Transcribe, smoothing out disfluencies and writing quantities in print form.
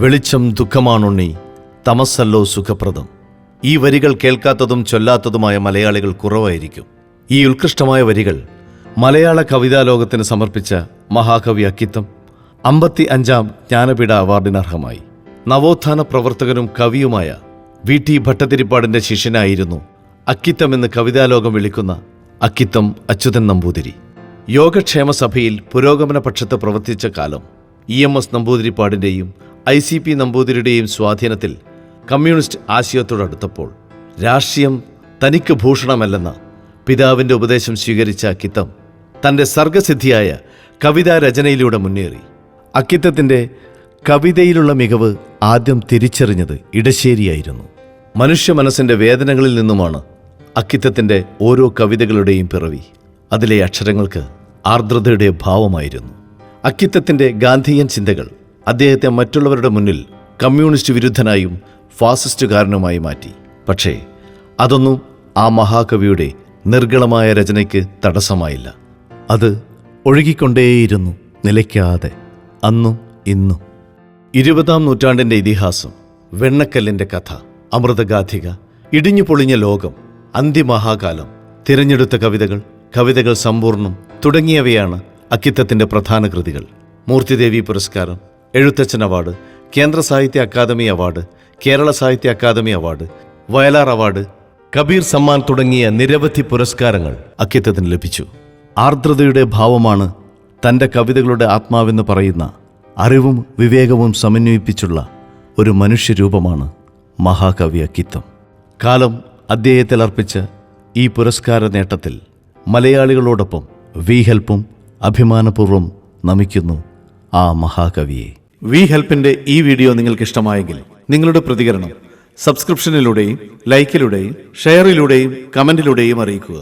വെളിച്ചം ദുഃഖമാണുണ്ണി, തമസ്സല്ലോ സുഖപ്രദം. ഈ വരികൾ കേൾക്കാത്തതും ചൊല്ലാത്തതുമായ മലയാളികൾ കുറവായിരിക്കും. ഈ ഉത്കൃഷ്ടമായ വരികൾ മലയാള കവിതാലോകത്തിന് സമർപ്പിച്ച മഹാകവി അക്കിത്തം 55ാം ജ്ഞാനപീഠ അവാർഡിനർഹമായി. നവോത്ഥാന പ്രവർത്തകനും കവിയുമായ വി.ടി. ഭട്ടതിരിപ്പാടിന്റെ ശിഷ്യനായിരുന്നു അക്കിത്തം എന്ന് കവിതാലോകം വിളിക്കുന്ന അക്കിത്തം അച്യുതൻ നമ്പൂതിരി. യോഗക്ഷേമ സഭയിൽ പുരോഗമന പക്ഷത്ത് പ്രവർത്തിച്ച കാലം EMS നമ്പൂതിരിപ്പാടിൻ്റെയും ICP നമ്പൂതിരിയുടെയും സ്വാധീനത്തിൽ കമ്മ്യൂണിസ്റ്റ് ആശയത്തോടടുത്തപ്പോൾ രാഷ്ട്രീയം തനിക്ക് ഭൂഷണമല്ലെന്ന പിതാവിൻ്റെ ഉപദേശം സ്വീകരിച്ച അക്കിത്തം തൻ്റെ സർഗസിദ്ധിയായ കവിതാ രചനയിലൂടെ മുന്നേറി. അക്കിത്തത്തിൻ്റെ കവിതയിലുള്ള മികവ് ആദ്യം തിരിച്ചറിഞ്ഞത് ഇടശ്ശേരിയായിരുന്നു. മനുഷ്യ മനസ്സിൻ്റെ വേദനകളിൽ നിന്നുമാണ് അക്കിത്തത്തിൻ്റെ ഓരോ കവിതകളുടെയും പിറവി. അതിലെ അക്ഷരങ്ങൾക്ക് ആർദ്രതയുടെ ഭാവമായിരുന്നു. അക്കിത്തത്തിൻ്റെ ഗാന്ധിയൻ ചിന്തകൾ അദ്ദേഹത്തെ മറ്റുള്ളവരുടെ മുന്നിൽ കമ്മ്യൂണിസ്റ്റ് വിരുദ്ധനായും ഫാസിസ്റ്റുകാരനുമായി മാറ്റി. പക്ഷേ അതൊന്നും ആ മഹാകവിയുടെ നിർഗളമായ രചനയ്ക്ക് തടസ്സമായില്ല. അത് ഒഴുകിക്കൊണ്ടേയിരുന്നു, നിലയ്ക്കാതെ, അന്നും ഇന്നും. 20ാം നൂറ്റാണ്ടിൻ്റെ ഇതിഹാസം, വെണ്ണക്കല്ലിൻ്റെ കഥ, അമൃതഗാഥിക, ഇടിഞ്ഞു പൊളിഞ്ഞ ലോകം, അന്തിമഹാകാലം, തിരഞ്ഞെടുത്ത കവിതകൾ, കവിതകൾ സമ്പൂർണ്ണം തുടങ്ങിയവയാണ് അക്കിത്തത്തിൻ്റെ പ്രധാന കൃതികൾ. മൂർത്തിദേവി പുരസ്കാരം, എഴുത്തച്ഛൻ അവാർഡ്, കേന്ദ്ര സാഹിത്യ Akademi award, Kerala Sahitya Akademi award, Vayalar award, Kabir Samman തുടങ്ങിയ നിരവധി പുരസ്കാരങ്ങൾ അക്കിത്തത്തിന് ലഭിച്ചു. ആർദ്രതയുടെ ഭാവമാണ് തൻ്റെ കവിതകളുടെ ആത്മാവെന്ന് പറയുന്ന അറിവും വിവേകവും സമന്വയിപ്പിച്ചുള്ള ഒരു മനുഷ്യരൂപമാണ് മഹാകവി അക്കിത്തം. കാലം അദ്ദേഹത്തിൽ അർപ്പിച്ച ഈ പുരസ്കാര നേട്ടത്തിൽ മലയാളികളോടൊപ്പം വി ഹെൽപ്പും അഭിമാനപൂർവ്വം നമിക്കുന്നു ആ മഹാകവിയെ. വി ഹെൽപ്പിൻ്റെ ഈ വീഡിയോ നിങ്ങൾക്ക് ഇഷ്ടമായെങ്കിൽ നിങ്ങളുടെ പ്രതികരണം സബ്സ്ക്രിപ്ഷനിലൂടെയും ലൈക്കിലൂടെയും ഷെയറിലൂടെയും കമൻറ്റിലൂടെയും അറിയിക്കുക.